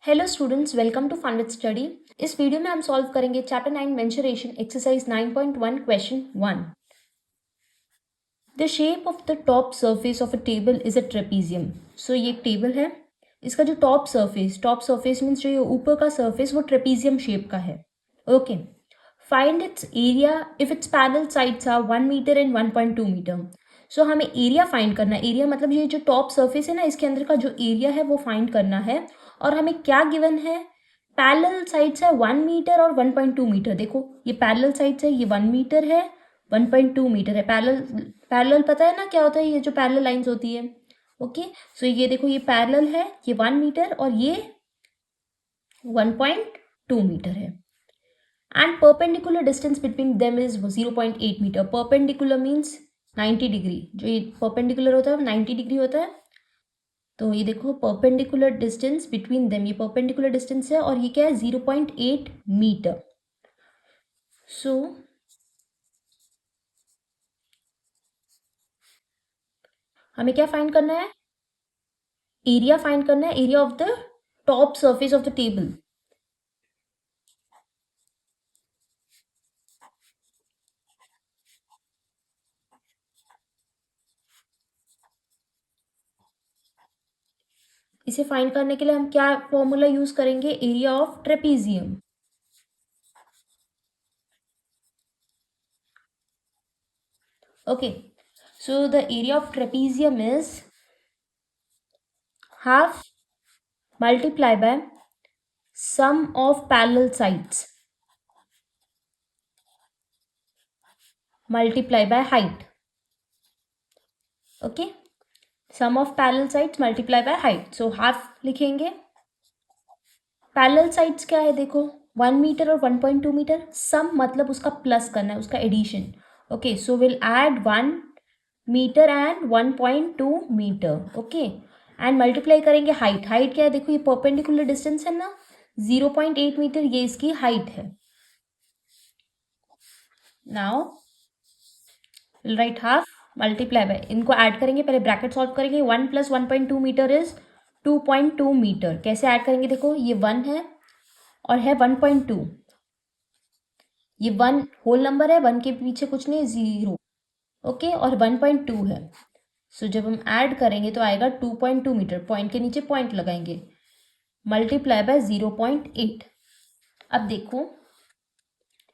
Hello students, welcome to fun with study. इस video में हम सॉल्व करेंगे chapter 9 mensuration exercise 9.1 question 1। The shape of the top surface of a table is a trapezium. So ये एक table है, इसका जो टॉप सरफेस मीन्स जो ये ऊपर का सरफेस वो ट्रेपीजियम शेप का है। Okay, find its area if its parallel sides are 1 metre and 1.2 metre. So हमें एरिया फाइंड करना है। एरिया मतलब ये जो टॉप सरफेस है ना, इसके अंदर का जो एरिया है वो फाइंड करना है। और हमें क्या गिवन है, पैरेलल साइड्स है 1 मीटर और 1.2 मीटर। देखो ये पैरेलल साइड्स है, ये 1 मीटर है, 1.2 मीटर है। पैरेलल पता है ना क्या होता है, ये जो पैरेलल लाइंस होती है। ओके, सो ये देखो ये पैरेलल है, ये 1 मीटर और ये 1.2 मीटर है। And perpendicular distance between them is 0.8 metre. Perpendicular means 90 degree, जो ये परपेंडिकुलर होता है 90 डिग्री होता है। तो ये देखो परपेंडिकुलर डिस्टेंस बिटवीन देम, ये परपेंडिकुलर डिस्टेंस है और ये क्या है 0.8 मीटर। सो हमें क्या फाइंड करना है, एरिया फाइंड करना है, area of the top surface of the table. इसे फाइंड करने के लिए हम क्या फॉर्मूला यूज करेंगे, area of trapezium. Okay, so the area of trapezium is half multiply by sum of parallel sides multiply by height. Okay, sum of parallel sides multiply by height. So half लिखेंगे। Parallel sides क्या है, देखो 1 metre और 1.2 metre. सम मतलब उसका plus करना है, उसका addition. Okay, so will add 1 metre and 1.2 metre. Okay, and multiply करेंगे हाइट। हाइट क्या है, देखो ये परपेंडिकुलर डिस्टेंस है ना, 0.8 मीटर, ये इसकी हाइट है। Now will write half multiply bye, इनको ऐड करेंगे, पहले ब्रैकेट सॉल्व करेंगे। 1 प्लस 1.2 मीटर इज 2.2 मीटर। कैसे ऐड करेंगे, देखो ये 1 है और है 1.2, ये 1 होल नंबर है, 1 के पीछे कुछ नहीं, 0। ओके, और 1.2 है। सो जब हम ऐड करेंगे तो आएगा 2.2 मीटर। पॉइंट के नीचे पॉइंट लगाएंगे, मल्टीप्लाई बाय 0.8। अब देखो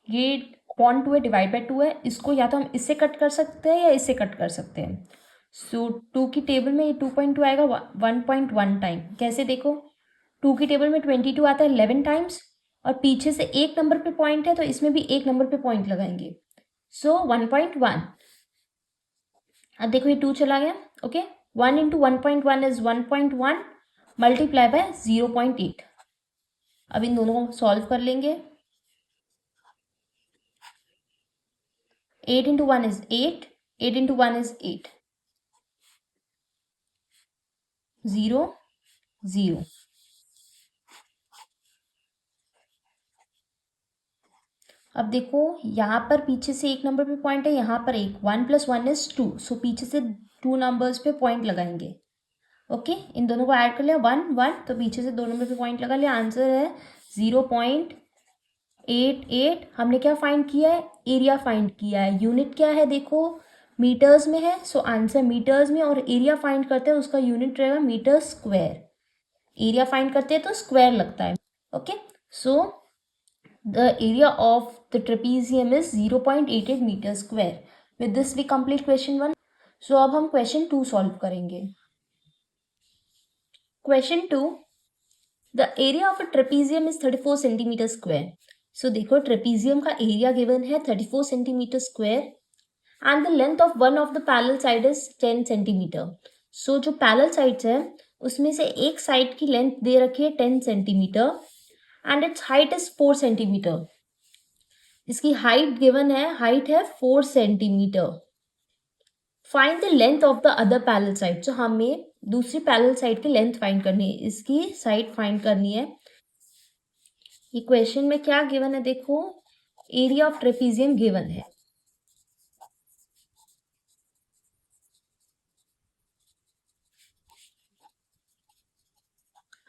ये पॉइंट 2 है, डिवाइड बाय 2 है, इसको या तो हम इससे कट कर सकते हैं या इससे कट कर सकते हैं। सो 2 की टेबल में ये 2.2 आएगा 1.1 टाइम। कैसे, देखो 2 की टेबल में 22 आता है 11 टाइम्स, और पीछे से एक नंबर पे पॉइंट है तो इसमें भी एक नंबर पे पॉइंट लगाएंगे। सो 1.1। अब देखो ये 2 चला गया। Okay, 1 into 1.1 is 1.1 multiply by 0.8। अब इन दोनों को सॉल्व कर लेंगे। 8 इंटू 1 इज 8, 8 इंटू 1 इज 8, 0 0। अब देखो यहाँ पर पीछे से एक नंबर पे पॉइंट है, यहाँ पर एक, 1 प्लस 1 इज 2। सो पीछे से 2 नंबर्स पे पॉइंट लगाएंगे। ओके, इन दोनों को ऐड कर लिया, 1 1, तो पीछे से 2 नंबर पे पॉइंट लगा लिया। आंसर है 0.88। हमने क्या फाइंड किया है, एरिया फाइंड किया है। यूनिट क्या है, देखो मीटर्स में है, सो आंसर मीटर्स में। और एरिया फाइंड करते हैं, उसका यूनिट रहेगा मीटर स्क्वायर। एरिया फाइंड करते हैं तो स्क्वायर लगता है। Okay, so the area of the trapezium is 0.88 meter square. With this we complete question 1. So अब हम question 2 solve करेंगे। Question 2, the area of a trapezium is 34 centimeter square. So देखो trapezium का area given है 34 centimeter square and the length of one of the parallel side is 10 centimeter. So जो parallel sides है उसमें से एक side की length दे रखी है 10 centimeter and its height is 4 centimeter. इसकी हाइट गिवन है, हाइट है 4 centimetre. Find the length of the other parallel side. So हमें दूसरी पैरेलल साइड की लेंथ फाइंड करनी है, इसकी साइड फाइंड करनी है। ये क्वेश्चन में क्या गिवन है, देखो एरिया ऑफ ट्रेपीजियम गिवन है।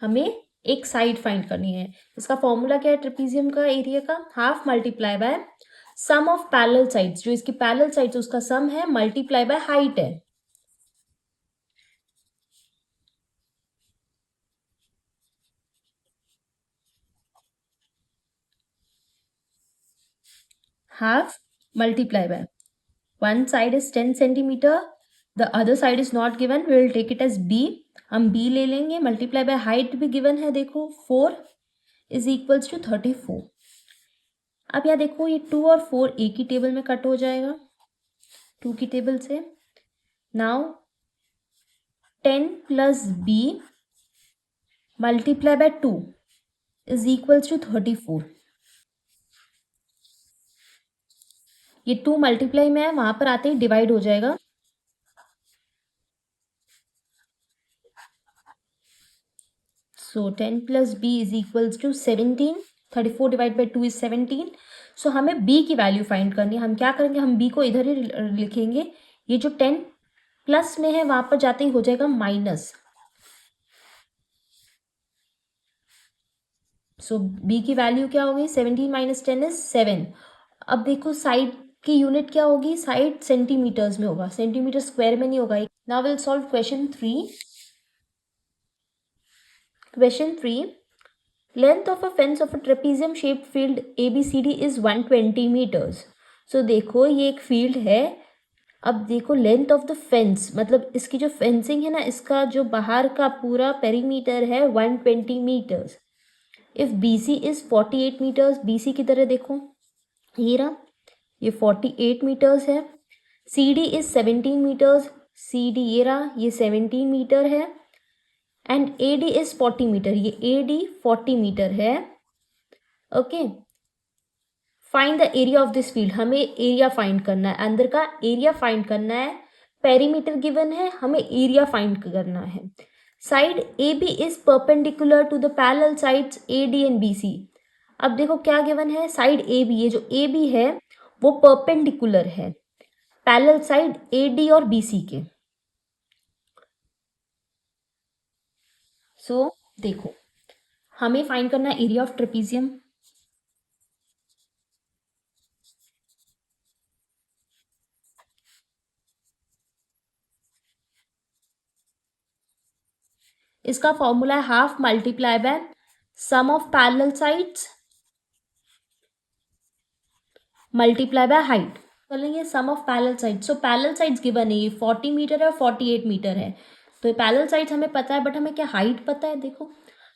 हमें एक साइड फाइंड करनी है। इसका फॉर्मूला क्या है ट्रेपीजियम का एरिया का? Half multiply by sum of parallel sides, जो इसकी पैरेलल साइड्स उसका सम है, मल्टीप्लाई बाय हाइट है। Half multiply by one side is 10 centimeter, the other side is not given, we will take it as b, हम b ले लेंगे, multiply by height भी given है, देखो 4 इज इक्वल्स टू 34। अब यहाँ देखो ये 2 और 4 एक ही टेबल में कट हो जाएगा, 2 की टेबल से। Now 10 plus b multiply by 2 is equals to 34। ये 2 मल्टीप्लाई में है, वहां पर आते ही डिवाइड हो जाएगा। So 10 plus b is equals to 17. 34 divided by 2 is 17. So हमें b की वैल्यू फाइंड करनी है। हम क्या करेंगे, हम b को इधर ही लिखेंगे। ये जो 10 प्लस में है वहां पर जाते ही हो जाएगा माइनस। सो b की वैल्यू क्या होगी? 17 माइनस 10 इज 7। अब देखो साइड की यूनिट क्या होगी? साइड सेंटीमीटर्स में होगा, सेंटीमीटर स्क्वायर में नहीं होगा। Now will solve question 3। Question 3. Length of a fence of a trapezium shaped field ABCD is 120 meters. So देखो ये एक फील्ड है। अब देखो लेंथ ऑफ द फेंस, मतलब इसकी जो फेंसिंग है ना, इसका जो बाहर का पूरा पेरीमीटर है 120 metres. If BC is 48 metres, BC की तरह देखो ये रहा, ये 48 मीटर्स है। CD इज 17 मीटर्स, CD ये रहा, ये 17 मीटर है। एंड AD इज 40 मीटर, ये AD 40 मीटर है। Okay, find the area of this field, हमें एरिया फाइंड करना है, अंदर का एरिया फाइंड करना है। पेरीमीटर गिवन है, हमें एरिया फाइंड करना है। Side AB is perpendicular to the parallel sides AD and BC। अब देखो क्या गिवन है, साइड AB, ये जो AB है वो परपेंडिकुलर है पैरेलल साइड AD और BC के। सो देखो हमें फाइंड करना है एरिया ऑफ ट्रेपीजियम। इसका फॉर्मूला है half multiply by sum of parallel sides multiply by height कर लेंगे। Sum of parallel sides, so parallel sides given है, ये 40 मीटर है और 48 मीटर है। तो पैरेलल साइड्स हमें पता है, बट हमें क्या हाइट पता है? देखो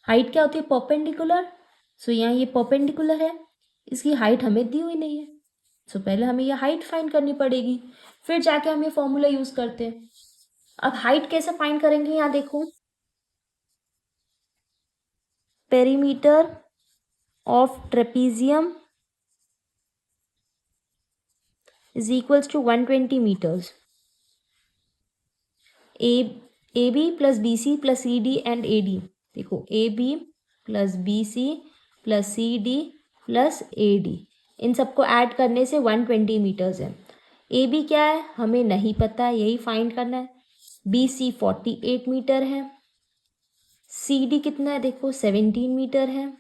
हाइट क्या होती है? परपेंडिकुलर। सो यहाँ ये परपेंडिकुलर है, इसकी हाइट हमें दी हुई नहीं है। सो पहले हमें ये हाइट फाइंड करनी पड़ेगी, फिर जाके हम ये फॉर्मूला यूज करते हैं। अब हाइट कैसे फाइंड करेंगे? यहाँ देखो perimeter of trapezium is equals to 120 meters. AB plus BC plus CD and AD, देखो AB plus BC plus CD plus AD, इन सबको ऐड करने से 120 मीटर्स है। AB क्या है हमें नहीं पता, यही फाइंड करना है। BC 48 मीटर है। CD कितना है? देखो 17 मीटर है।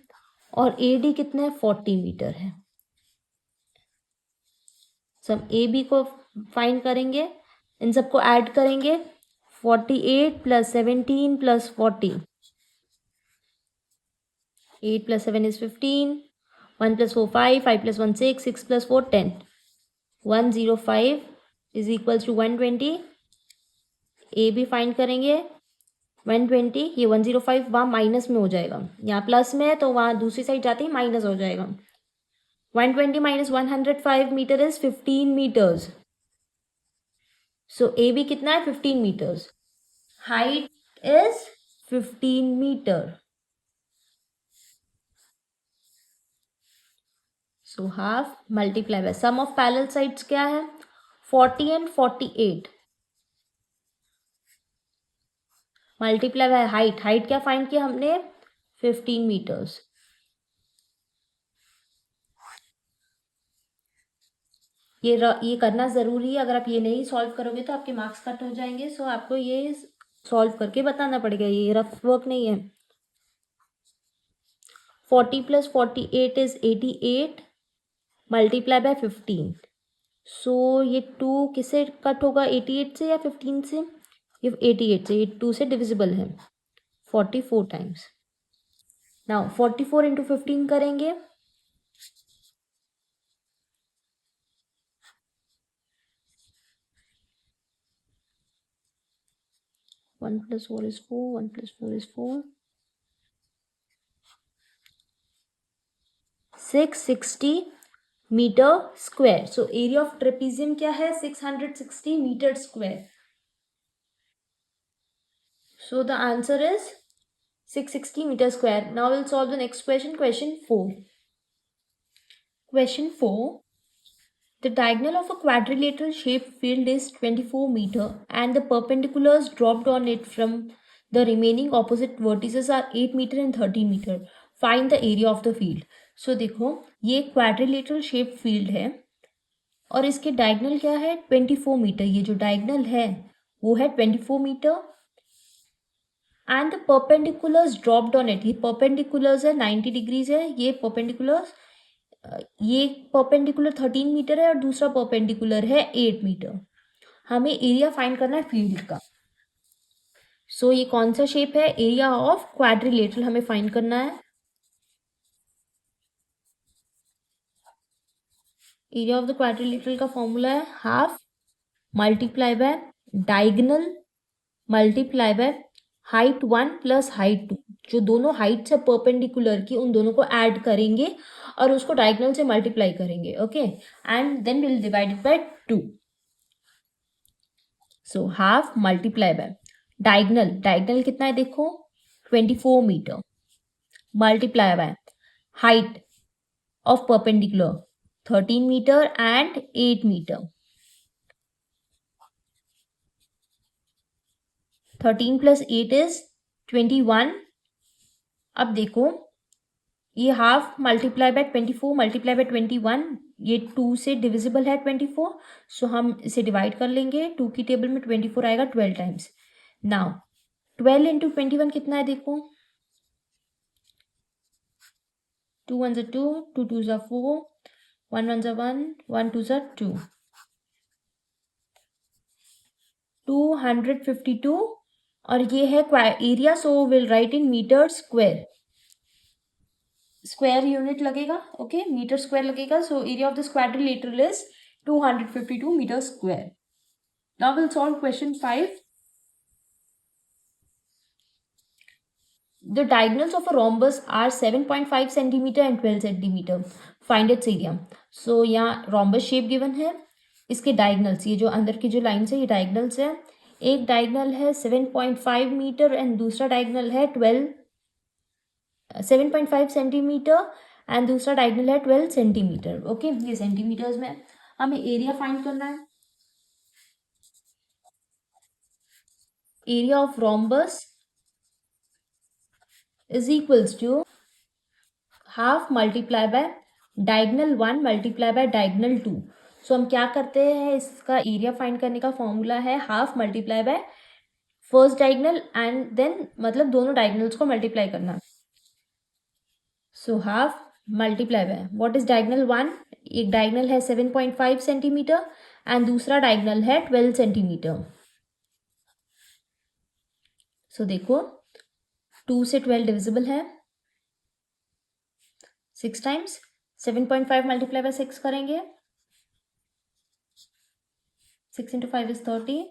और AD कितना है? 40 मीटर है। सब AB को फाइंड करेंगे, इन सबको ऐड करेंगे। 48 plus 17 plus 40, 8 plus 7 is 15, 1 plus 4 5, 5 plus 1 6, 6 plus 4 10, 105 is equals to 120। AB find करेंगे 120, ये 105 वहाँ माइनस में हो जाएगा, यहाँ प्लस में है तो वहाँ दूसरी साइड जाते ही माइनस हो जाएगा। 120 minus 105 metre is 15 metres. So AB कितना है? 15 metres. Height is 15 metre. So half multiply by sum of parallel sides क्या है? 40 and 48 multiply by height. Height क्या फाइंड किया हमने? 15 मीटर्स। ये करना ज़रूरी है, अगर आप ये नहीं सॉल्व करोगे तो आपके मार्क्स कट हो जाएंगे। सो आपको ये सॉल्व करके बताना पड़ेगा, ये रफ वर्क नहीं है। 40 प्लस 48 इज 88 मल्टीप्लाई बाय 15। सो ये 2 किससे कट होगा, 88 से या 15 से? ये 88 से, ये 2 से डिविजिबल है 44 टाइम्स। नाउ 44 इंटू 15 करेंगे, 1 plus 4 is 4, 1 plus 4 is 4, 660 metre square. So area of trapezium क्या है, 660 metre square. So the answer is 660 meter square. Now we'll solve the next question, question 4. Question 4. The diagonal of a quadrilateral shaped field is 24 meter and the perpendiculars dropped on it from the remaining opposite vertices are 8 meter and 13 meter. Find the area of the field. So देखो ये quadrilateral shaped field है और इसके diagonal क्या है, 24 metre. ये जो diagonal है वो है 24 metre and the perpendiculars dropped on it. ये परपेंडिकुलर्स है 90 डिग्रीज है, ये परपेंडिकुलर्स, ये परपेंडिकुलर 13 मीटर है और दूसरा परपेंडिकुलर है 8 मीटर। हमें एरिया फाइंड करना है फील्ड का। सो ये कौन सा शेप है, एरिया ऑफ क्वाड्रिलेटरल हमें फाइंड करना है। एरिया ऑफ द क्वाड्रिलेटरल का फॉर्मूला है half multiply by diagonal multiply by height 1 plus height 2। जो दोनों हाइट्स है परपेंडिकुलर की उन दोनों को ऐड करेंगे और उसको डायगोनल से मल्टीप्लाई करेंगे, okay, and then will divide it by 2। So half multiply by diagonal, diagonal कितना है देखो 24 metre, multiply by height of perpendicular 13 metre and 8 metre. 13 plus 8 is 21। अब देखो ये half multiply by 24 multiply by 21, ये 2 से डिविजिबल है 24, सो हम इसे डिवाइड कर लेंगे। 2 की टेबल में 24 आएगा 12 टाइम्स। नाउ 12 इंटू 21 कितना है देखो, 2 1 2, 2 2 4, 1 1 1, 1 2 2, 252 और ये है area, so will write in metre square. Square unit लगेगा, ओके, मीटर स्क्वायर लगेगा। So area of this quadrilateral is 252 metre square. Now will solve question 5. The diagonals of a rhombus are 7.5 centimeter and 12 centimeter. Find its area. So यहाँ rhombus shape given है, इसके diagonals, ये जो अंदर की जो lines है ये diagonals है। एक diagonal है 7.5 मीटर एंड दूसरा diagonal है 7.5 सेंटीमीटर एंड दूसरा डायगोनल है 12 सेंटीमीटर, ओके, ये सेंटीमीटर्स में। हमें एरिया फाइंड करना है। Area of rhombus is equals to half multiply by diagonal 1 multiply by diagonal 2। So हम क्या करते हैं, इसका एरिया फाइंड करने का फॉर्मूला है half multiply by first diagonal and then मतलब दोनों डायगोनल्स को मल्टीप्लाई करना। So half multiply by what is diagonal 1, एक डायगोनल है 7.5 सेंटीमीटर एंड दूसरा डायगोनल है 12 सेंटीमीटर। सो देखो 2 से 12 डिविजिबल है 6 टाइम्स, 7.5 मल्टीप्लाई बाय 6 करेंगे, 6 into 5 is 30,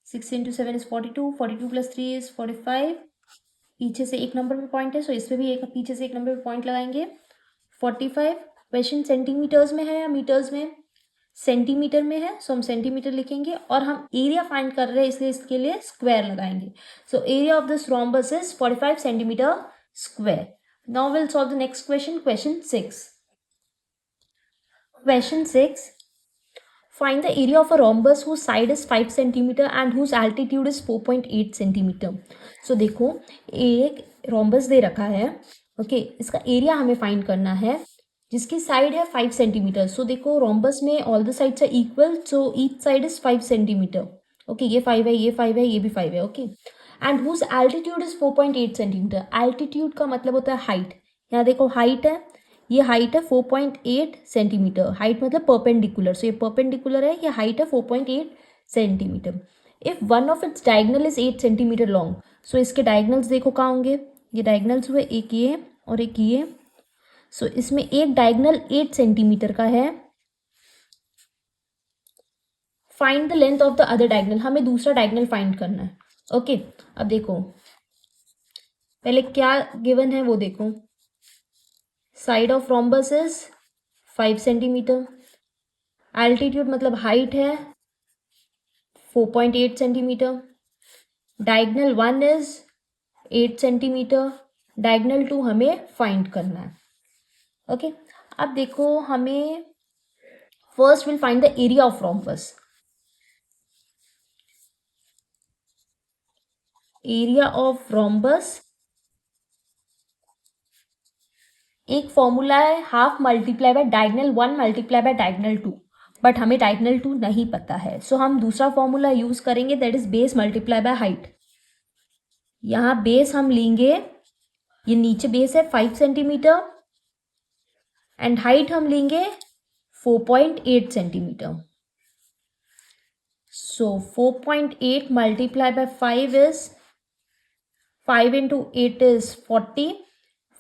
6 into 7 is 42, 42 plus 3 is 45। पीछे से एक नंबर पे पॉइंट है, सो इसमें भी एक पीछे से एक नंबर पे पॉइंट लगाएंगे। 45 क्वेश्चन सेंटीमीटर्स में है या मीटर्स में, सेंटीमीटर में है, सो हम सेंटीमीटर लिखेंगे और हम एरिया फाइंड कर रहे हैं इसलिए इसके लिए स्क्वायर लगाएंगे। सो area of this rhombus is 45 centimetre square. Now will solve the next question, question 6. Question 6. Find the area of a rhombus whose side is 5 centimeter and whose altitude is 4.8 centimeter. So देखो एक rhombus दे रखा है, okay, इसका area हमें find करना है जिसकी side है 5 सेंटीमीटर। सो देखो rhombus में all the sides are equal, so each side is 5 centimetre, okay, ये 5 है, ये 5 है, ये भी 5 है, okay, and whose altitude is 4.8 centimetre. Altitude का मतलब होता है हाइट, यहाँ देखो हाइट है, ये हाइट है 4.8 सेंटीमीटर, हाइट मतलब परपेंडिकुलर, सो ये परपेंडिकुलर है, ये हाइट है 4.8 centimetre. If one of its diagonal is 8 centimetre long, so इसके डायगनल्स देखो कहाँ होंगे, ये डायगनल्स हुए एक ये और एक ये, सो इसमें एक डायगनल 8 सेंटीमीटर का है। Find the length of the other diagonal, हमें दूसरा डायगनल फाइंड करना है। ओके अब देखो पहले क्या गिवन है वो देखो, side of rhombus is 5 centimetre, altitude मतलब हाइट है 4.8 centimetre, diagonal 1 is 8 centimetre, diagonal 2 हमें फाइंड करना है। ओके अब देखो हमें first will find the area of rhombus. Area of rhombus एक फॉर्मूला है half multiply by diagonal 1 multiply by diagonal 2, but हमें डायगनल 2 नहीं पता है, सो हम दूसरा फॉर्मूला यूज करेंगे, that is base multiply by height. यहाँ बेस हम लेंगे, ये नीचे बेस है 5 सेंटीमीटर एंड हाइट हम लेंगे 4.8 centimetre, so 4.8 multiply by 5 is 5 into 8 is 40,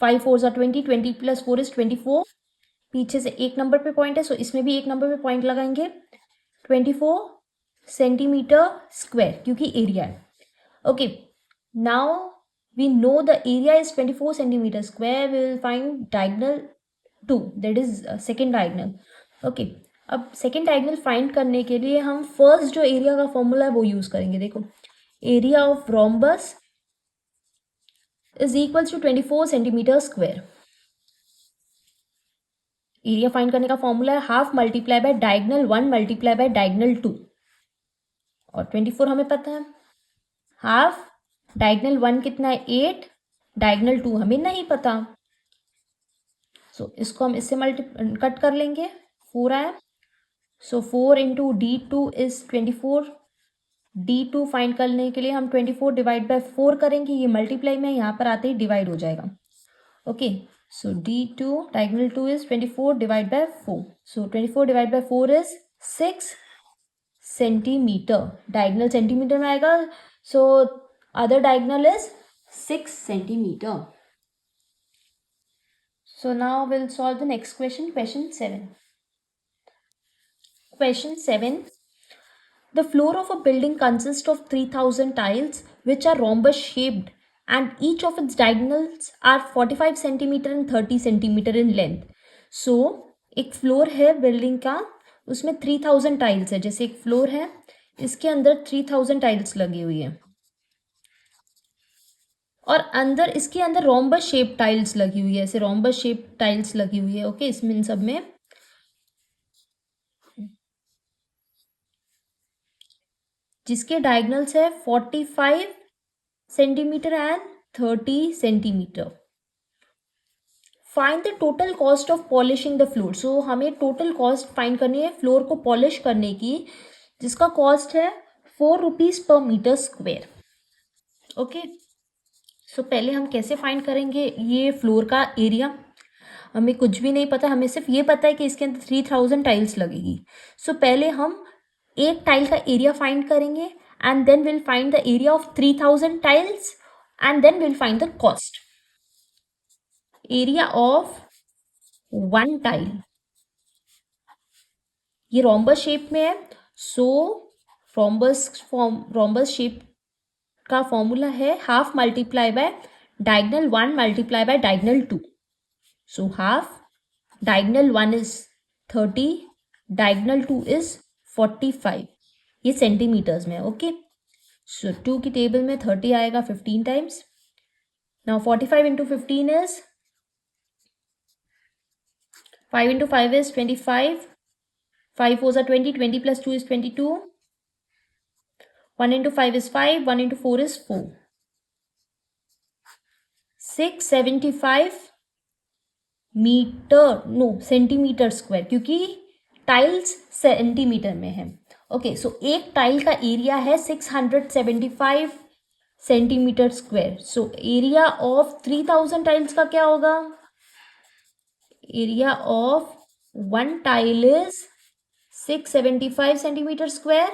5 4s are 20, 20 plus 4 is 24, पीछे से एक नंबर पे पॉइंट है, सो इसमें भी एक नंबर पे पॉइंट लगाएंगे, 24 सेंटीमीटर स्क्वायर क्योंकि एरिया है। Okay now we know the area is 24 centimetre square, we will find diagonal 2, that is second diagonal. Okay अब सेकेंड डायगनल फाइंड करने के लिए हम फर्स्ट जो एरिया का फॉर्मूला है वो यूज करेंगे। देखो area of rhombus is equals to 24 centimetre square. Area find करने का फॉर्मूला है half multiply by diagonal 1 multiply by diagonal 2, और 24 हमें पता है, हाफ डायगनल 1 कितना है 8, डायगनल 2 हमें नहीं पता, सो इसको हम इससे कट कर लेंगे, 4 आया, सो 4 into D2 is 24, D2 find करने के लिए हम 24 डिवाइड बाय 4 करेंगे, ये मल्टीप्लाई में यहाँ पर आते ही डिवाइड हो जाएगा। Okay so D2 diagonal 2 is 24 divide by 4, so 24 divide by 4 is 6 centimetre, diagonal centimetre में आएगा, so other diagonal is 6 centimetre. So now will solve the next question, question 7। Question 7, the floor of a building consists of 3000 tiles which are rhombus shaped and each of its diagonals are 45 centimeter and 30 centimeter in length. So एक floor है building का, उसमें 3000 tiles है, जैसे एक floor है इसके अंदर 3000 टाइल्स लगी हुई है और अंदर इसके अंदर रोम्बस शेप टाइल्स लगी हुई है, ऐसे रोम्बस शेप टाइल्स लगी हुई है। ओके इसमें इन सब में जिसके डायगनल्स है 45 centimetre and 30 centimetre. Find the total cost of polishing the floor, so हमें टोटल कॉस्ट फाइंड करनी है फ्लोर को पॉलिश करने की, जिसका कॉस्ट है 4 rupees per metre square. Okay सो पहले हम कैसे फाइंड करेंगे ये फ्लोर का एरिया, हमें कुछ भी नहीं पता, हमें सिर्फ ये पता है कि इसके अंदर 3000 टाइल्स लगेगी। सो पहले हम एक टाइल का एरिया फाइंड करेंगे and then will find the area of 3000 tiles and then will find the cost. Area of one tile, ये रोम्बस शेप में है, सो रोम्बस शेप का फॉर्मूला है half multiply by diagonal 1 multiply by diagonal 2, so half diagonal 1 is 30, diagonal 2 is 45, ये centimetres में। Okay so 2 की table में 30 आएगा 15 times, now 45 into 15 is 5 into 5 is 25, 5 4s are 20, 20 plus 2 is 22, 1 into 5 is 5, 1 into 4 is 4, 675 metre, no centimetre square, क्योंकि tiles centimetre में है। Okay सो एक tile का एरिया है 675 centimetre square, so area of 3000 tiles का क्या होगा area of one tile is 675 centimeter square.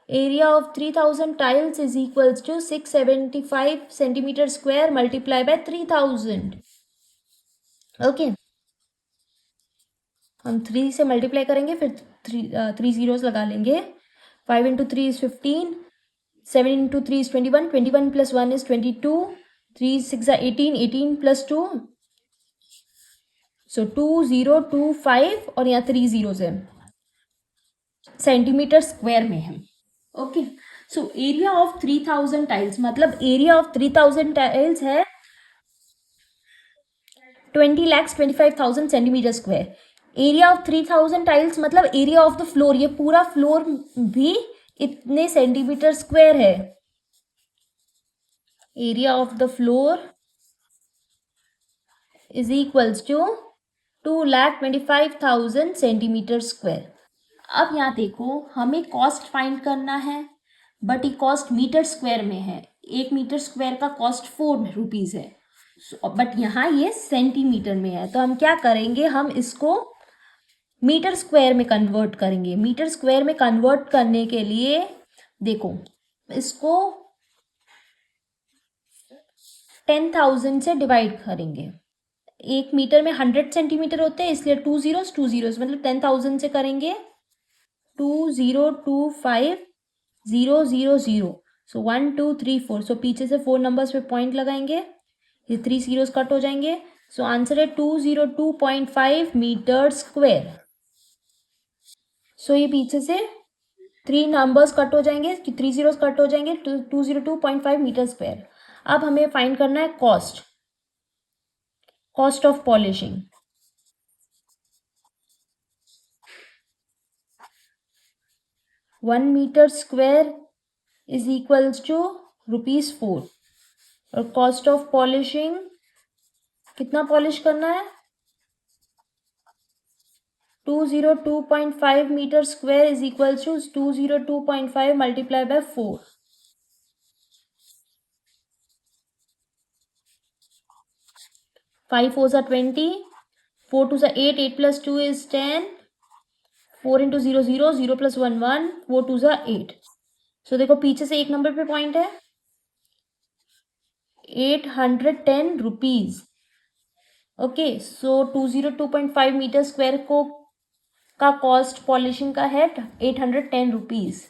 Area of 3000 tiles is equals to 675 centimeter square multiply by 3000. Okay. हम 3 से मल्टीप्लाई करेंगे, फिर थ्री जीरोस लगा लेंगे. 5 into 3 is 15, 7 into 3 is 21, 21 plus 1 is 22, 3 6 18, 18 plus 2, सो 2025 और यहाँ 3 जीरोस है, सेंटीमीटर स्क्वायर में है. Okay, so area of 3000 tiles, मतलब एरिया ऑफ 3000 टाइल्स है 20,25,000 centimetre square. Area of 3000 tiles मतलब एरिया ऑफ द फ्लोर, ये पूरा फ्लोर भी इतने सेंटीमीटर स्क्वायर है. Area of the floor is equals to 2,25,000 centimetre square. अब यहाँ देखो, हमें कॉस्ट फाइंड करना है, बट ये कॉस्ट मीटर स्क्वायर में है. 1 मीटर स्क्वायर का कॉस्ट 4 रुपीज है, बट यहाँ ये सेंटीमीटर में है. तो हम क्या करेंगे, हम इसको मीटर स्क्वायर में कन्वर्ट करेंगे. मीटर स्क्वायर में कन्वर्ट करने के लिए देखो, इसको 10,000 से डिवाइड करेंगे. 1 मीटर में 100 सेंटीमीटर होते हैं, इसलिए 2 जीरोस 2 जीरोस, मतलब 10,000 से करेंगे 2025,000. सो 1 2 3 4, सो पीछे से 4 नंबर्स पे पॉइंट लगाएंगे, ये 3 जीरोस कट हो जाएंगे. सो आंसर है 202.5 मीटर स्क्वायर. सो ये पीछे से 3 नंबर्स कट हो जाएंगे, 3 जीरोस कट हो जाएंगे, 202.5 मीटर स्क्वायर. अब हमें फाइंड करना है cost of polishing. One metre square is equals to ₹4. और कॉस्ट ऑफ पॉलिशिंग, कितना पॉलिश करना है, 202.5 metre square is equals to 202.5 multiply by 4. 5 4s are 20, 4 2s are 8, 8 plus 2 is 10, 4 into 0 0, 0 plus 1 1, 4 2s are 8. So देखो पीछे से एक number पे point है, 810 rupees. Okay, so 202.5 metre square को का कॉस्ट पॉलिशिंग का है 810 rupees.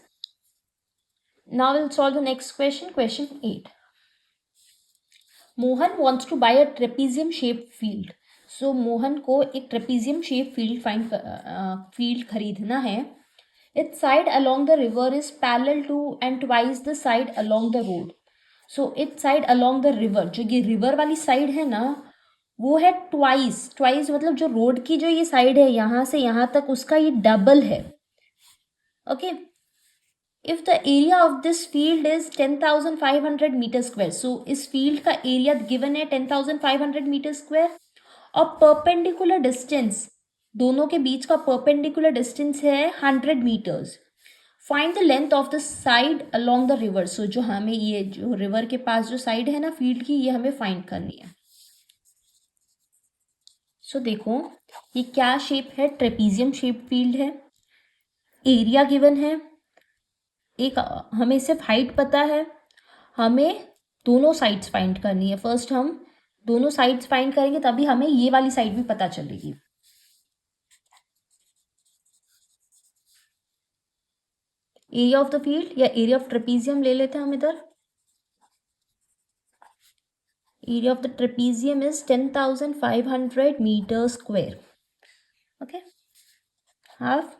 Now will solve the next question, question 8. Mohan wants to buy a trapezium shape field. So Mohan को एक ट्रेपीजियम शेप फील्ड खरीदना है. Its side along the river is parallel to and twice the side along the road. So its side along the river, जो ये river वाली side है ना, वो है ट्वाइस मतलब जो रोड की जो ये साइड है यहाँ से यहाँ तक, उसका ये डबल है. Okay, if the area of this field is 10,500 metre square, so इस फील्ड का एरिया गिवन है 10,500 मीटर स्क्वायर, और परपेंडिकुलर डिस्टेंस, दोनों के बीच का परपेंडिकुलर डिस्टेंस है 100 metres. Find the length of the side along the river. So जो हमें ये जो रिवर के पास जो साइड है ना फील्ड की, ये हमें फाइंड करनी है. सो देखो ये क्या शेप है, ट्रेपीजियम शेप फील्ड है, एरिया गिवन है, एक हमें सिर्फ हाइट पता है, हमें दोनों साइड्स फाइंड करनी है. फर्स्ट हम दोनों साइड्स फाइंड करेंगे, तभी हमें ये वाली साइड भी पता चलेगी. एरिया ऑफ द फील्ड या एरिया ऑफ ट्रेपीजियम ले लेते हैं हम इधर. Area of the trapezium is 10,500 metre square. Okay, half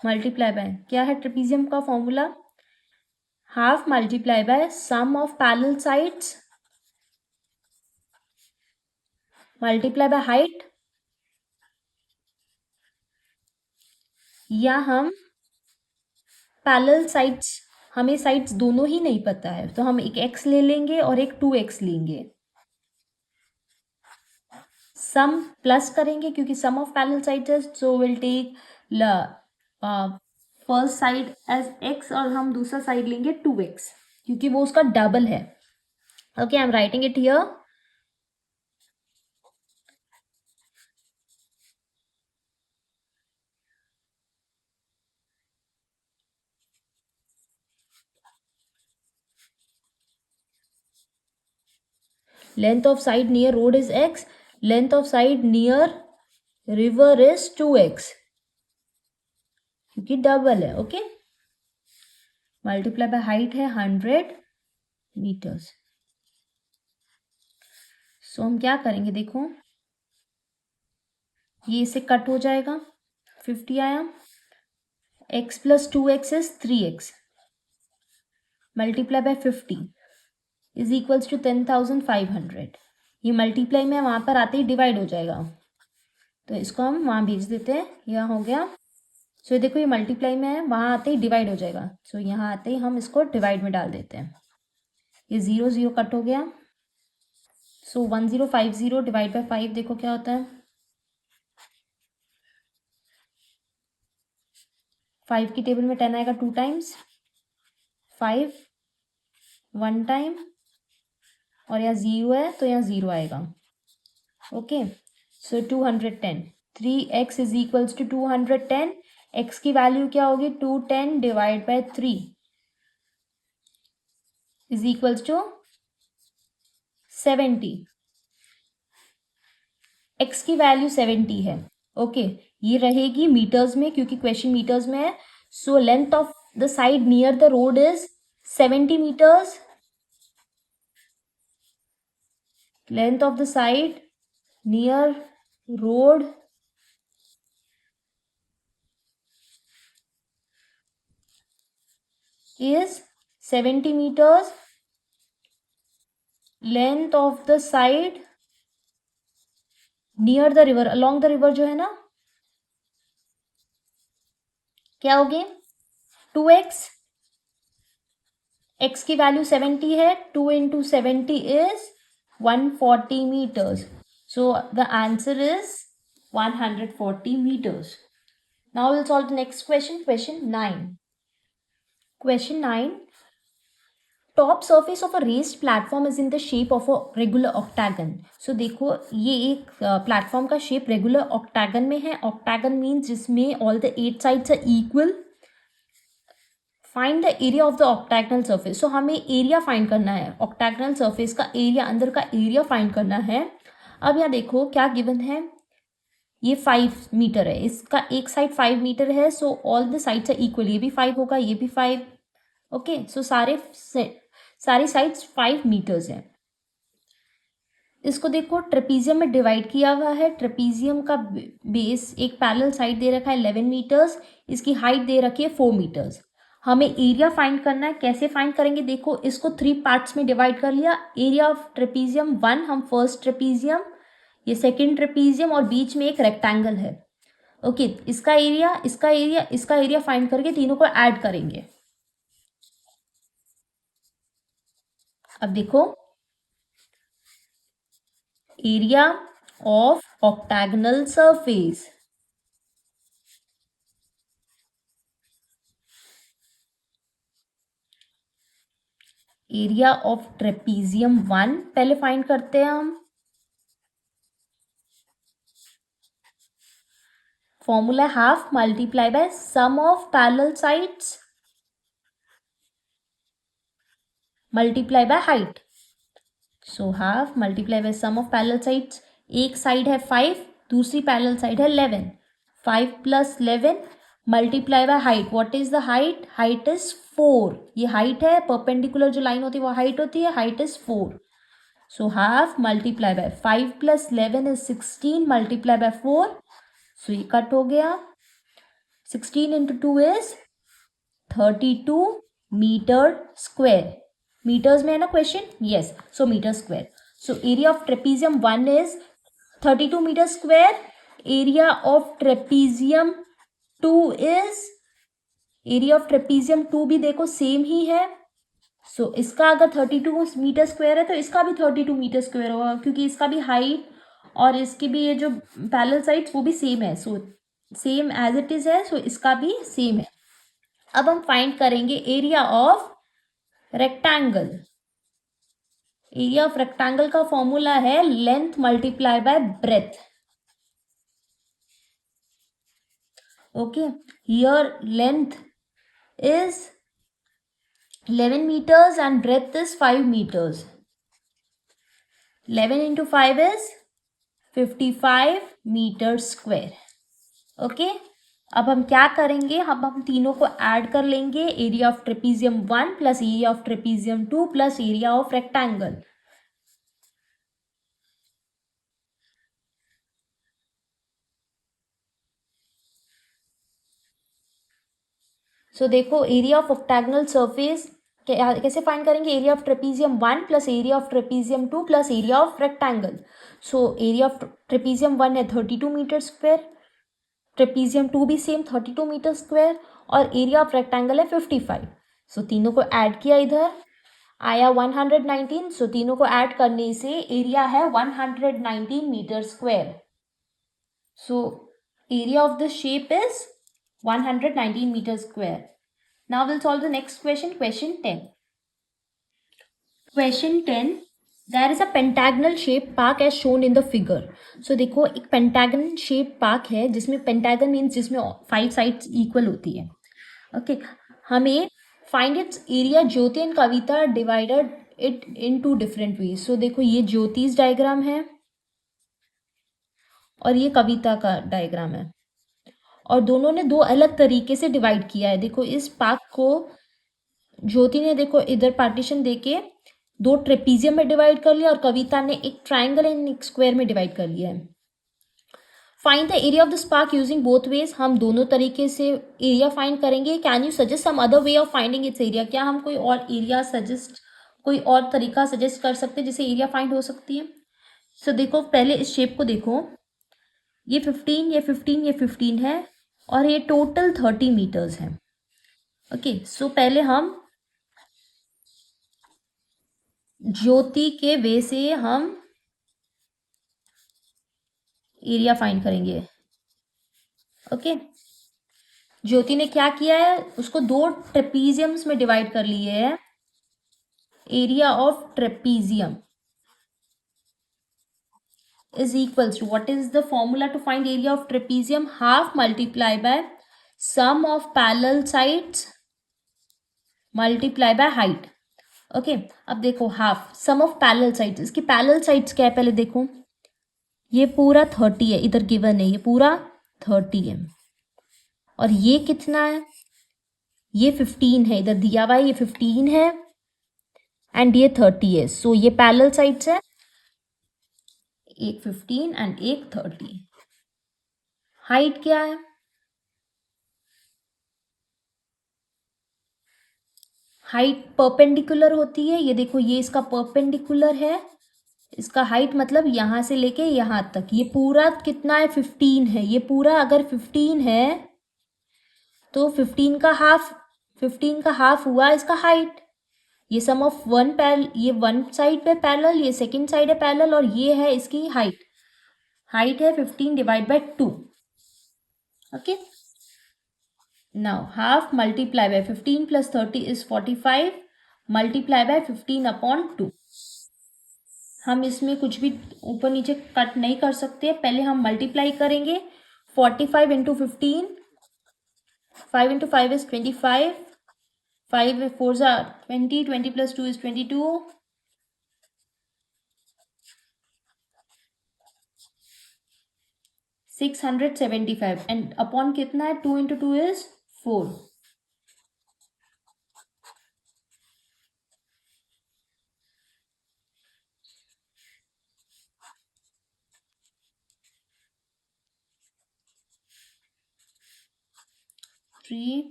multiply by, क्या है ट्रेपीजियम का formula, half multiply by sum of parallel sides multiply by height, या हम पैरेलल साइड्स, हमें साइड्स दोनों ही नहीं पता है, तो हम एक x ले लेंगे और एक 2x लेंगे. सम प्लस करेंगे क्योंकि सम ऑफ पैरेलल साइड्स है, so will take first side as x और हम दूसरा साइड लेंगे 2x क्योंकि वो उसका डबल है. Okay, I am writing it here. Length of side near road is x, length of side near river is 2x, क्योंकि डबल है. ओके, मल्टीप्लाई बाय हाइट है 100 मीटर्स. सो हम क्या करेंगे, देखो ये इसे कट हो जाएगा, 50 आया. x plus 2x is 3x, multiply by 50 is equals to 10,500. ये मल्टीप्लाई में वहां पर आते ही डिवाइड हो जाएगा, तो इसको हम वहां भेज देते हैं. यह हो गया. सो देखो ये मल्टीप्लाई में है, वहां आते ही डिवाइड हो जाएगा. सो यहाँ आते ही हम इसको डिवाइड में डाल देते हैं. ये 0 0 कट हो गया. सो 1050 डिवाइड बाय 5 देखो क्या होता है. 5 की टेबल में 10 आएगा 2 टाइम्स, 5 1 टाइम, और यहाँ 0 है तो यहाँ 0 आएगा. Okay, so 210. 3x is equals to 210. x की वैल्यू क्या होगी, 210 divide by 3 is equals to 70. x की वैल्यू 70 है. ओके, ये रहेगी मीटर्स में क्योंकि क्वेश्चन मीटर्स में है. So length of the side near the road is 70 meters. Length of the side near road is 70 meters. Length of the side near the river, along the river जो है ना, क्या होगी, 2x. x की value 70 है, 2 into 70 is 140 meters. So the answer is 140 meters. Now we'll solve the next question. Question 9. Question 9. Top surface of a raised platform is in the shape of a regular octagon. So देखो ये एक platform का shape regular octagon में है. Octagon means जिसमें all the 8 sides are equal. Find the area of the octagonal surface. So हमें area find करना है, ऑक्टैगनल सर्फेस का एरिया, अंदर का एरिया फाइंड करना है. अब यहाँ देखो क्या गिवन है, ये 5 मीटर है, इसका एक साइड 5 मीटर है. So all the sides are equal, ये भी 5 होगा, ये भी 5. ओके, सो सारी साइड्स 5 मीटर्स हैं. इसको देखो ट्रेपीजियम में डिवाइड किया हुआ है. ट्रेपीजियम का बेस एक पैरेलल साइड दे रखा है 11 मीटर्स, इसकी हाइट दे रखी है 4 मीटर्स. हमें एरिया फाइंड करना है. कैसे फाइंड करेंगे, देखो इसको 3 पार्ट्स में डिवाइड कर लिया. एरिया ऑफ ट्रेपीजियम 1, हम फर्स्ट ट्रेपीजियम, ये सेकेंड ट्रेपीजियम, और बीच में एक रेक्टेंगल है. ओके, इसका एरिया, इसका एरिया, इसका एरिया फाइंड करके तीनों को ऐड करेंगे. अब देखो area of octagonal surface, area of trapezium 1 पहले फाइंड करते हैं हम. Formula half multiply by sum of parallel sides multiply by height. So half multiply by sum of parallel sides. एक साइड है 5, दूसरी पैरेलल साइड है 11. 5 plus 11 multiply by height. What is the height, height is 4. ये height है, perpendicular जो line होती है वो हाइट होती है, height is 4. So half multiply by 5 plus 11 is 16 multiply by 4. So ये कट हो गया. 16 into 2 is 32 metre square. Metres में है ना question, yes. So metre square. So area of trapezium 1 is 32 metre square. Area of trapezium 2 is, area of trapezium 2 भी देखो same ही है. So इसका अगर 32 मीटर स्क्वायर है तो इसका भी 32 मीटर स्क्वायर होगा, क्योंकि इसका भी हाइट और इसकी भी ये जो पैरेलल साइड्स वो भी सेम है. So same as it is है, सो इसका भी सेम है. अब हम फाइंड करेंगे area of rectangle. Area of rectangle का फॉर्मूला है length multiply by breadth. Okay, here length is 11 meters and breadth is 5 meters. 11 into 5 is 55 metre square. Okay, अब हम क्या करेंगे, हम तीनों को ऐड कर लेंगे। Area of trapezium 1 plus area of trapezium 2 plus area of rectangle. So देखो, एरिया ऑफ ऑक्टैगोनल सरफेस कैसे फाइंड करेंगे, area of trapezium 1 plus area of trapezium 2 plus area of rectangle. So area of trapezium 1 है 32 metre square, trapezium 2 भी same 32 metre square, और area of rectangle है 55। सो तीनों को add किया, इधर आया 119। सो तीनों को ऐड करने से एरिया है 119 metre square. So area of the shape is 119 meter square. Now we'll solve the next question, question 10. Question 10. There is a pentagonal shaped park as shown in the figure. So देखो, एक pentagon shaped park है जिसमें pentagon means जिसमें 5 sides equal होती है। Okay, हमें find its area, Jyoti and Kavita divided it into different ways. So देखो, ये ज्योतिष डायग्राम है और ये कविता का डायग्राम है, और दोनों ने दो अलग तरीके से डिवाइड किया है। देखो, इस पार्क को ज्योति ने देखो इधर पार्टीशन देके 2 ट्रेपीजियम में डिवाइड कर लिया, और कविता ने एक ट्राइंगल एंड एक स्क्वायर में डिवाइड कर लिया है। Find the area of this park using both ways. हम दोनों तरीके से एरिया फाइंड करेंगे। Can you suggest some other way of finding its area. क्या हम कोई और एरिया सजेस्ट, कोई और तरीका सजेस्ट कर सकते हैं जिससे एरिया फाइंड हो सकती है। सो देखो, पहले इस शेप को देखो, ये 15, ये 15, ये 15 है, और ये टोटल 30 मीटर्स है। ओके, सो पहले हम ज्योति के वे से हम एरिया फाइंड करेंगे। ओके, ज्योति ने क्या किया है, उसको 2 ट्रेपीजियम्स में डिवाइड कर लिए है। Area of trapezium is equals to, what is the formula to find area of trapezium? Half multiply by sum of parallel sides multiply by height. Okay, अब देखो, half sum of parallel sides, इसकी parallel sides क्या है, पहले देखो, ये पूरा 30 है, इधर गिवन है, ये पूरा 30 है, और ये कितना है, ये 15 है, इधर दिया हुआ है, ये 15 है, एंड ये 30 है। सो ये पैरेलल साइड्स है, एक 15 एंड एक 30। हाइट क्या है, हाइट परपेंडिकुलर होती है, ये देखो, ये इसका परपेंडिकुलर है, इसका हाइट मतलब यहां से लेके यहां तक, ये पूरा कितना है, 15 है, ये पूरा अगर 15 है तो 15 का हाफ हुआ इसका हाइट। ये सम ऑफ ये वन साइड पे पैरेलल, ये सेकंड साइड है पैरेलल, और ये है इसकी हाइट। हाइट है 15 divide by 2। Okay, now half multiply bye 15 plus 30 is 45, multiply by 15 upon 2। हम इसमें कुछ भी ऊपर नीचे कट नहीं कर सकते, पहले हम मल्टीप्लाई करेंगे। 45 into 15, 5 into 5 is 25, 5 4 are 20, 20 plus 2 is 22, 675, and upon कितना है, 2 into 2 is 4।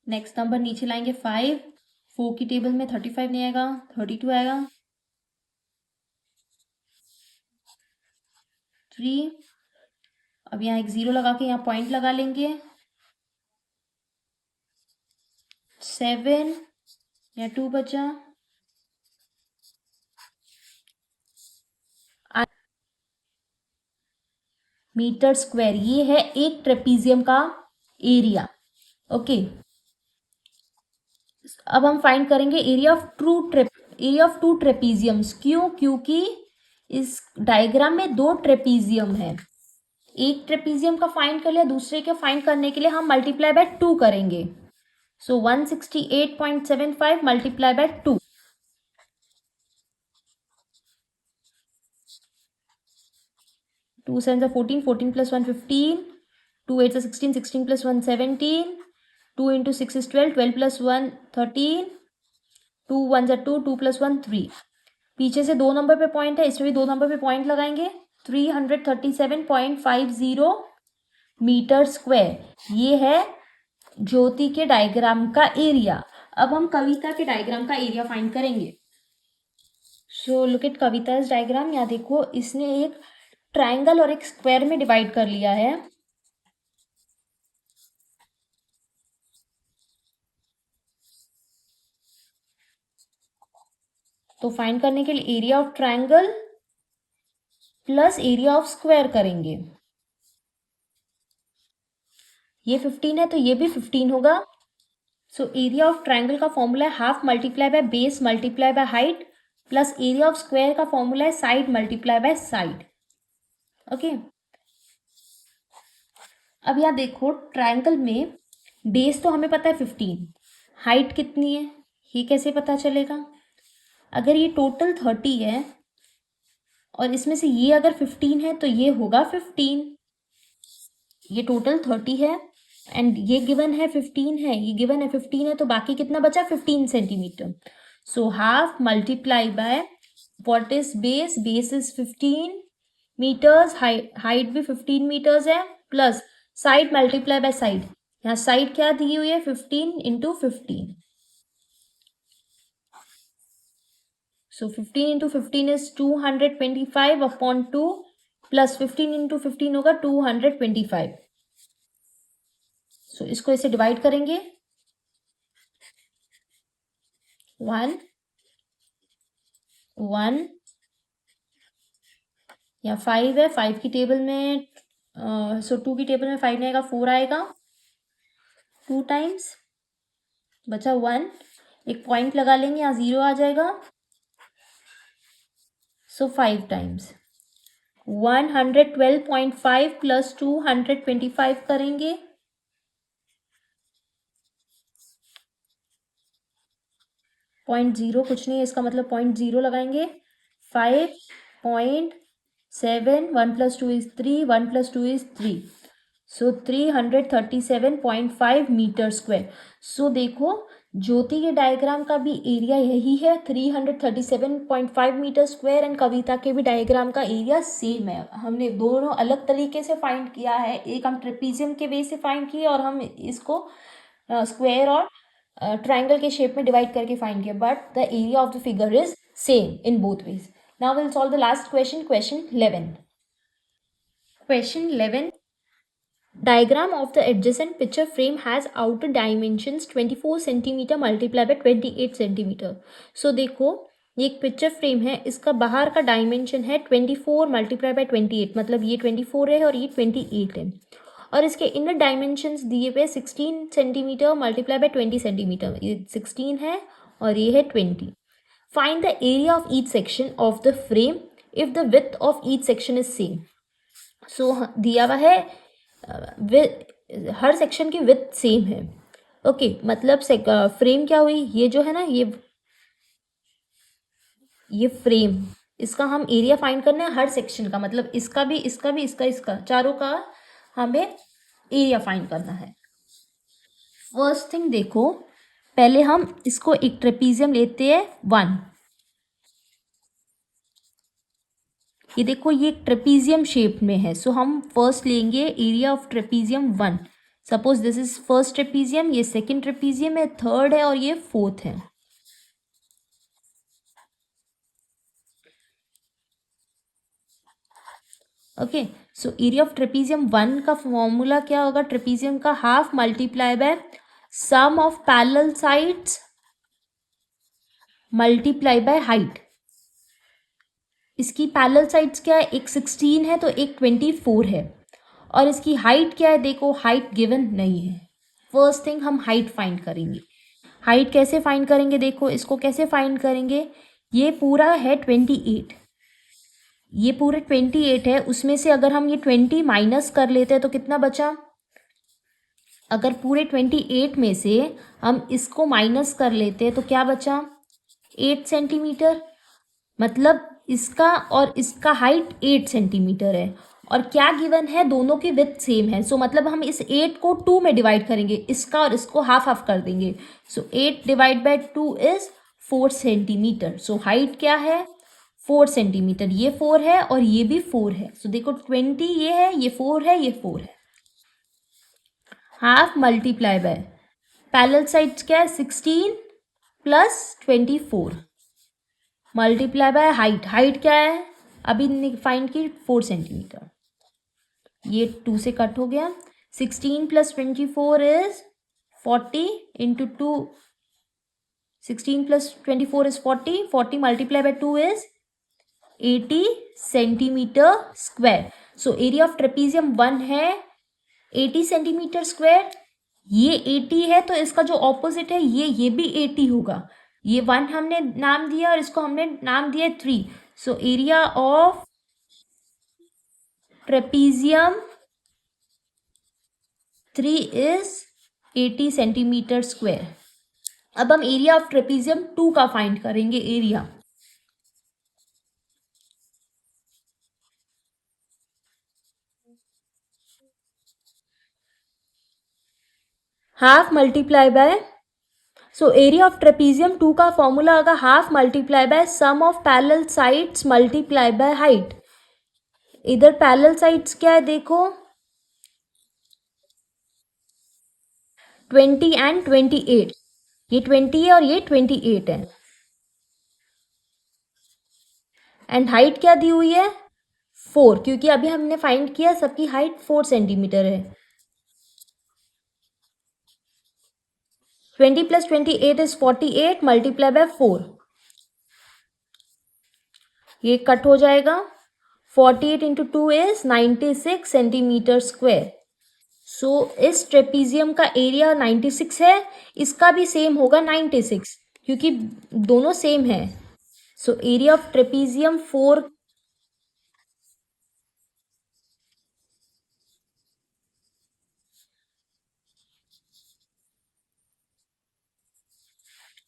नेक्स्ट नंबर नीचे लाएंगे 5, 4 की टेबल में 35 नहीं आएगा, 32 आएगा। 3, अब यहाँ एक 0 लगा के यहाँ पॉइंट लगा लेंगे। 7, या 2 बचा, मीटर स्क्वायर, ये है एक ट्रेपीजियम का एरिया। ओके, अब हम फाइंड करेंगे एरिया ऑफ टू ट्रेपीजियम्स। क्यों, क्योंकि इस डायग्राम में 2 ट्रेपीजियम है। एक ट्रेपीजियम का फाइंड कर लिया, दूसरे के फाइंड करने के लिए हम मल्टीप्लाई बाय 2 करेंगे। सो 168.75 multiply by 2, 2 7 are 14, 14 plus 1 15, 2 8 are 16, 16 plus 1 17, 2 into 6 is 12, 12 plus 1 13, 2 1 are 2, 2 plus 1 3. पीछे से 2 नंबर पे पॉइंट है, इसमें भी 2 नंबर पे पॉइंट लगाएंगे. 337.50 मीटर स्क्वायर ये है ज्योति के डायग्राम का एरिया. अब हम कविता के डायग्राम का एरिया फाइंड करेंगे. So look at Kavita's diagram. यहाँ देखो इसने एक ट्रायंगल और एक स्क्वायर में डिवाइड कर लिया है. तो फाइंड करने के लिए area of triangle plus area of square करेंगे. ये 15 है तो ये भी 15 होगा. सो एरिया ऑफ ट्रायंगल का फॉर्मूला है half multiply by base multiply by height plus area of square का फॉर्मूला है side multiply by side. Okay. अब यहाँ देखो ट्रायंगल में बेस तो हमें पता है 15, हाइट कितनी है ये कैसे पता चलेगा. अगर ये टोटल 30 है और इसमें से ये अगर 15 है तो ये होगा 15. ये टोटल 30 है एंड ये गिवन है 15 है, ये गिवन है 15 है तो बाकी कितना बचा 15 centimetre. So half multiply by what is base, base is 15 metres, height भी 15 मीटर्स है plus side multiply by side. यहाँ साइड क्या दी हुई है 15 into 15. So 15 into 15 is 225 upon 2 plus 15 into 15 होगा 225. So इसको ऐसे डिवाइड करेंगे. 1 1 या 5 है, 5 की टेबल में 2 की टेबल में 5 नहीं आएगा, 4 आएगा. 2 टाइम्स बचा 1, एक पॉइंट लगा लेंगे, यहाँ 0 आ जाएगा. So 5 times 112.5 plus 225 करेंगे. पॉइंट 0 कुछ नहीं है, इसका मतलब पॉइंट 0 लगाएंगे. 5.7, 1 plus 2 is 3, 1 plus 2 is 3. So 337.5 metre square. So देखो ज्योति के डायग्राम का भी एरिया यही है 337.5 मीटर स्क्वायर एंड कविता के भी डायग्राम का एरिया सेम है. हमने दोनों अलग तरीके से फाइंड किया है. एक हम ट्रेपीजियम के बेस से फाइंड किए और हम इसको स्क्वायर और ट्रायंगल के शेप में डिवाइड करके फाइंड किया. But the area of the figure is same in both ways. Now will solve the last question, question 11. Question 11. Diagram of the adjacent picture frame has outer dimensions 24 centimetre multiply by 28 centimetre. So देखो ये एक picture frame है, इसका बाहर का dimension है 24 multiply by 28, मतलब ये 24 है और ये 28 है. और इसके इनर डायमेंशंस दिए हुए 16 सेंटीमीटर मल्टीप्लाई बाय 20 सेंटीमीटर. ये 16 है और ये है 20. Find the area of each section of the frame if the width of each section is same. So दिया हुआ है हर सेक्शन की विड्थ सेम है. ओके मतलब फ्रेम क्या हुई, ये जो है ना ये फ्रेम, इसका हम एरिया फाइंड करना है हर सेक्शन का, मतलब इसका भी इसका चारों का हमें एरिया फाइंड करना है. फर्स्ट थिंग देखो पहले हम इसको एक ट्रेपीजियम लेते हैं 1. ये देखो ये ट्रेपीजियम शेप में है. सो हम फर्स्ट लेंगे area of trapezium 1. Suppose this is first trapezium, ये सेकंड ट्रेपीजियम है, थर्ड है और ये फोर्थ है. Okay so area of trapezium 1 का फॉर्मूला क्या होगा, ट्रेपीजियम का half multiply by sum of parallel sides multiply by height. इसकी पैरेलल साइड्स क्या है, एक 16 है तो एक 24 है. और इसकी हाइट क्या है, देखो हाइट गिवन नहीं है. फर्स्ट थिंग हम हाइट फाइंड करेंगे. हाइट कैसे फाइंड करेंगे, देखो इसको कैसे फाइंड करेंगे. ये पूरा है 28, ये पूरे 28 है, उसमें से अगर हम ये 20 माइनस कर लेते हैं तो कितना बचा. अगर पूरे 28 में से हम इसको माइनस कर लेते हैं तो क्या बचा 8 सेंटीमीटर. मतलब इसका और इसका हाइट 8 सेंटीमीटर है और क्या गिवन है, दोनों की विथ सेम है। सो मतलब हम इस 8 को 2 में डिवाइड करेंगे, इसका और इसको हाफ हाफ कर देंगे। सो 8 divide by 2 is 4 centimetre. So height क्या है, 4 सेंटीमीटर। ये 4 है और ये भी 4 है। सो देखो 20 ये है, ये 4 है, ये 4 है। Half multiply bye parallel sides क्या है, 16 plus 24 multiply by height. Height क्या है अभी फाइंड की, 4 सेंटीमीटर। ये 2 से कट हो गया। 16 plus 24 is 40 into 2, 16 plus 24 is 40, 40 multiply by 2 is 80 centimetre square. So area of trapezium 1 है 80 सेंटीमीटर स्क्वायर। ये 80 है तो इसका जो ऑपोजिट है ये भी 80 होगा। ये 1 हमने नाम दिया और इसको हमने नाम दिया 3। So area of trapezium 3 is 80 centimetre square. अब हम एरिया ऑफ ट्रेपीजियम 2 का फाइंड करेंगे। Area half multiply by, so area of trapezium 2 का फॉर्मूला होगा half multiply by sum of parallel sides multiply by height. इधर पैरेलल साइड्स क्या है देखो, 20 एंड 28। ये 20 है और ये 28 है। एंड हाइट क्या दी हुई है, 4, क्योंकि अभी हमने फाइंड किया सबकी हाइट 4 सेंटीमीटर है। 20 प्लस 28 इज 48 मल्टीप्लाई बाय 4। ये कट हो जाएगा। 48 into 2 is 96 centimetre square. So इस ट्रेपीजियम का एरिया 96 है, इसका भी सेम होगा 96 क्योंकि दोनों सेम है। So area of trapezium 4,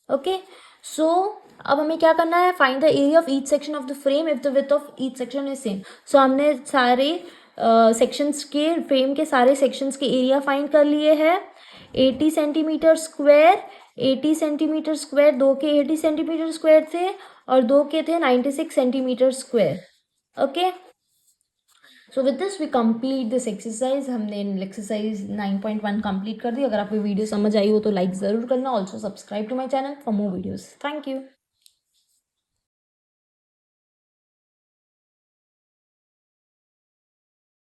okay. So अब हमें क्या करना है, find the area of each section of the frame if the width of each section is same. So हमने सारे सेक्शंस के, फ्रेम के सारे सेक्शंस के एरिया फाइंड कर लिए हैं। 80 सेंटीमीटर स्क्वायर, 80 सेंटीमीटर स्क्वायर, 2 के 80 सेंटीमीटर स्क्वायर थे और 2 के थे 96 centimetre square. Okay, so with this we complete this exercise. हमने एक्सरसाइज 9.1 कंप्लीट कर दी। अगर आपको वीडियो समझ आई हो तो लाइक ज़रूर करना। Also subscribe to my channel for more videos. Thank you.